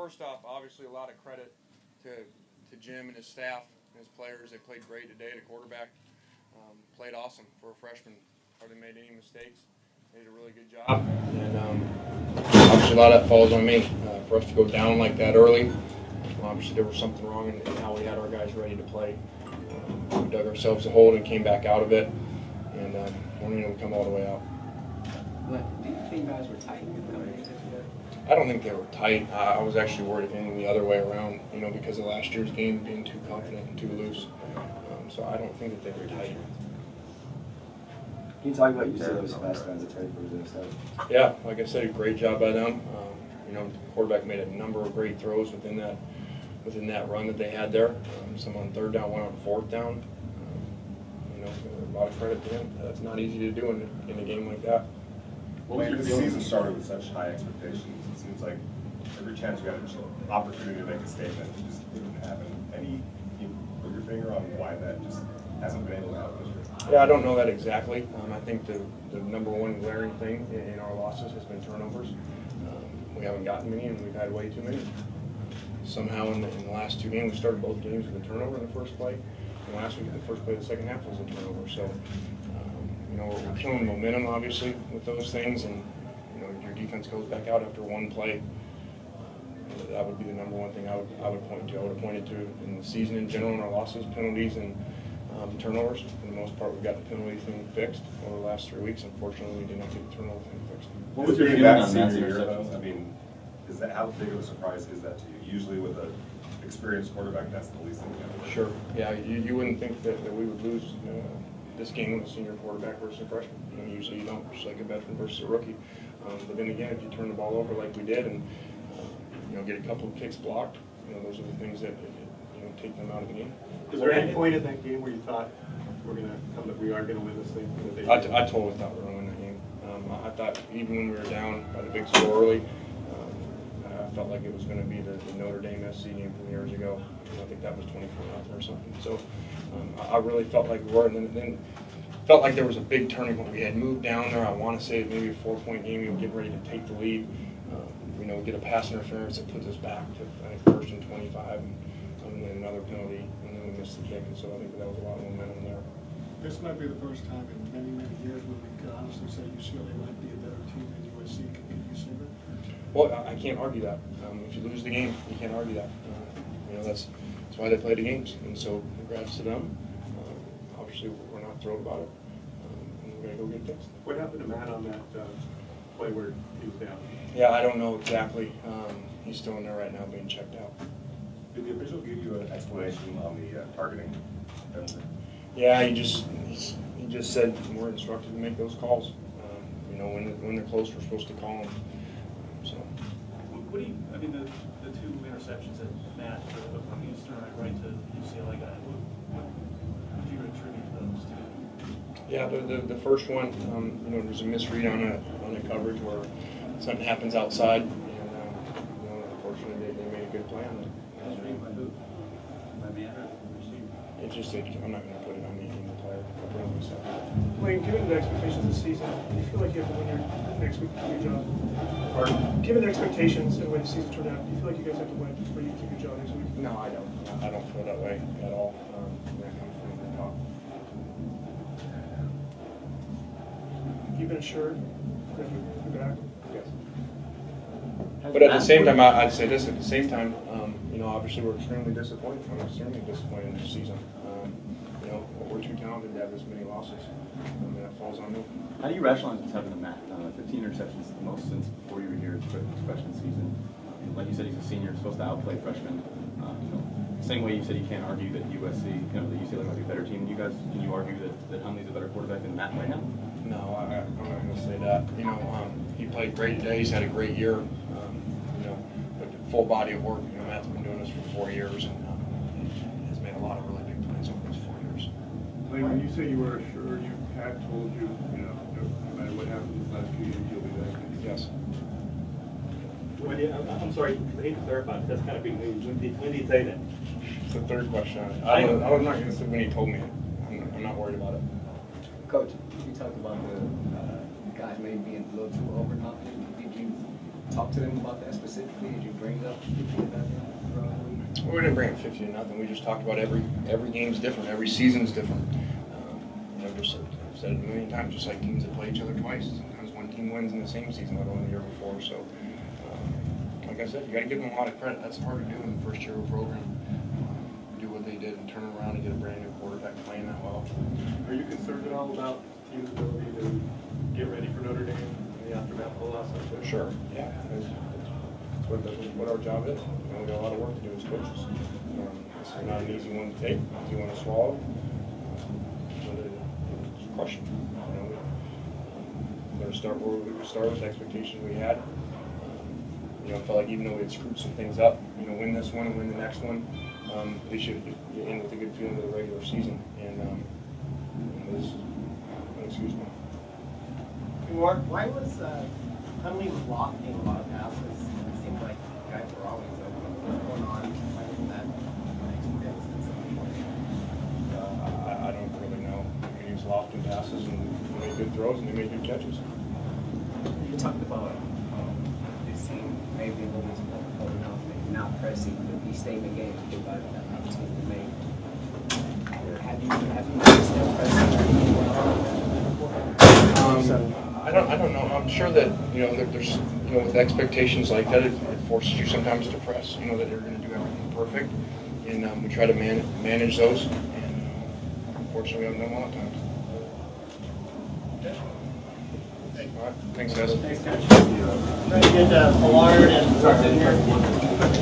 first off, obviously a lot of credit to Jim and his staff and his players. They played great today. The quarterback played awesome for a freshman. Hardly made any mistakes. They did a really good job. And obviously a lot of that falls on me. For us to go down like that early, obviously there was something wrong in how we had our guys ready to play. We dug ourselves a hole and came back out of it. And we come all the way out. But do you think guys were tight coming into today? I don't think they were tight. I was actually worried if anything the other way around, because of last year's game being too confident and too loose. So I don't think that they were tight. Can you talk about UCLA's fast guys that's ready for the stuff? Yeah, like I said, a great job by them. The quarterback made a number of great throws within that run that they had there. Some on third down, one on fourth down. A lot of credit to him. That's not easy to do in a game like that. Well, the season started with such high expectations. It seems like every chance you got an opportunity to make a statement, it just didn't happen. Can you put your finger on why that just hasn't been able to happen this year? Yeah, I don't know that exactly. I think the number one glaring thing in our losses has been turnovers. We haven't gotten many, and we've had way too many. Somehow in the last two games, we started both games with a turnover in the first play. And last week, the first play of the second half was a turnover. So, we're killing momentum, obviously, with those things. And, your defense goes back out after one play. That would be the number one thing I would point to. I would have pointed to in the season in general in our losses, penalties, and turnovers. For the most part, we've got the penalty thing fixed over the last 3 weeks. Unfortunately, we did not get the turnover thing fixed. What was your feeling on that interception? I mean, how big of a surprise is that to you? Usually with an experienced quarterback, that's the least thing you have to do. Sure. Yeah, you wouldn't think that we would lose this game with a senior quarterback versus a freshman. Usually you don't, just like a veteran versus a rookie. But then again, if you turn the ball over like we did and get a couple of kicks blocked, those are the things that take them out of the game. Is there any point in that game where you thought we are going to win this thing? I totally thought we were going to win that game. I thought even when we were down by the big score early, I felt like it was going to be the Notre Dame SC game from years ago. I think that was 24-0 or something. So I really felt like we were, and then felt like there was a big turning point. We had moved down there. I want to say maybe a 4-point game. We were getting ready to take the lead. Get a pass interference that puts us back to first and 25, and then another penalty, and then we missed the kick. And so I think that was a lot of momentum there. This might be the first time in many, many years when we can honestly say UCLA might be a better team than USC. Can you say that? Well, I can't argue that. If you lose the game, you can't argue that. That's why they play the games. And so congrats to them. Obviously, we're not thrilled about it. And we're going to go get it fixed. What happened to Matt on that play where he was down? Yeah, I don't know exactly. He's still in there right now being checked out. Did the official give you an explanation on the targeting? Yeah, he just said we're instructed to make those calls. When they're close, we're supposed to call them. So. What do you? I mean, the two interceptions that Matt he's throwing right to the UCLA guy. What do you attribute those to? Yeah, the first one, there's a misread on a coverage where something happens outside, and unfortunately they made a good play on it. By who? By Matt or the receiver? I'm not going to put it on the player. I'll put it on myself. Wayne, given the expectations this season, do you feel like you have to win your next week to do your job? Pardon? Given the expectations and the way the season turned out, do you feel like you guys have to win for you to do your job next week? No, I don't. I don't feel that way at all. That comes from the top. You've been assured that you're back? Yes. But at the same time, I'd say this. At the same time, obviously we're extremely disappointed. I'm extremely disappointed in this season. We're too talented to have this many losses. That falls on me. How do you rationalize what's happened to Matt? 15 interceptions is the most since before you were here freshman season. Like you said, he's a senior, supposed to outplay freshmen. Same way you said you can't argue that USC, that UCLA might be a better team than you guys. Can you argue that Huntley's a better quarterback than Matt right now? No, I'm not going to say that. He played great today. He's had a great year. But full body of work. Matt's been doing this for 4 years and has made a lot of really big plays over those 4 years. When you say you were assured, Pat told you, no matter what happens in the last few years, you'll be back. Yes. I'm sorry, I hate to clarify, but that's kind of big news. When did he say that? It's the third question. I'm not going to say when he told me it. I'm not worried about it. Coach, you talked about the guys maybe being a little too overconfident. Did you talk to them about that specifically? Did you bring up 50 about that throughout the week? Well, we didn't bring it 50-0. We just talked about every game's different, every season's different. You know, just I've said it a million times, just like teams that play each other twice. Sometimes one team wins in the same season, let alone the year before. So, like I said, you got to give them a lot of credit. That's hard to do in the first year of a program. Do what they did and turn around and get a brand new quarterback playing that well. Are you concerned at all about the team's ability to get ready for Notre Dame in the aftermath of the loss? Sure. Yeah. That's what our job is. You know, we got a lot of work to do as coaches. It's not an easy one to take, easy one to swallow, but it's crushing. You know, we're going to start where we started with the expectations we had. You know, I felt like even though we had screwed some things up, you know, win this one and win the next one, they should get in with a good feeling of the regular season. And this is an excuse me. Mark, why was Huntley blocking a lot of passes? It seemed like guys were always open. What's going on? Why wasn't that I don't really know. He was lofting passes and they made good throws and they made good catches. You talked about this team maybe a little bit more holding off, maybe not pressing, but he stayed in the game to give out that opportunity to make. Have you noticed them pressing? I don't know. I'm sure that there's with expectations like that, it forces you sometimes to press. You know that they're going to do everything perfect, and we try to manage those. And unfortunately, we haven't done well at times. All right. Thanks, guys. Thanks, Coach. Trying to get Allard and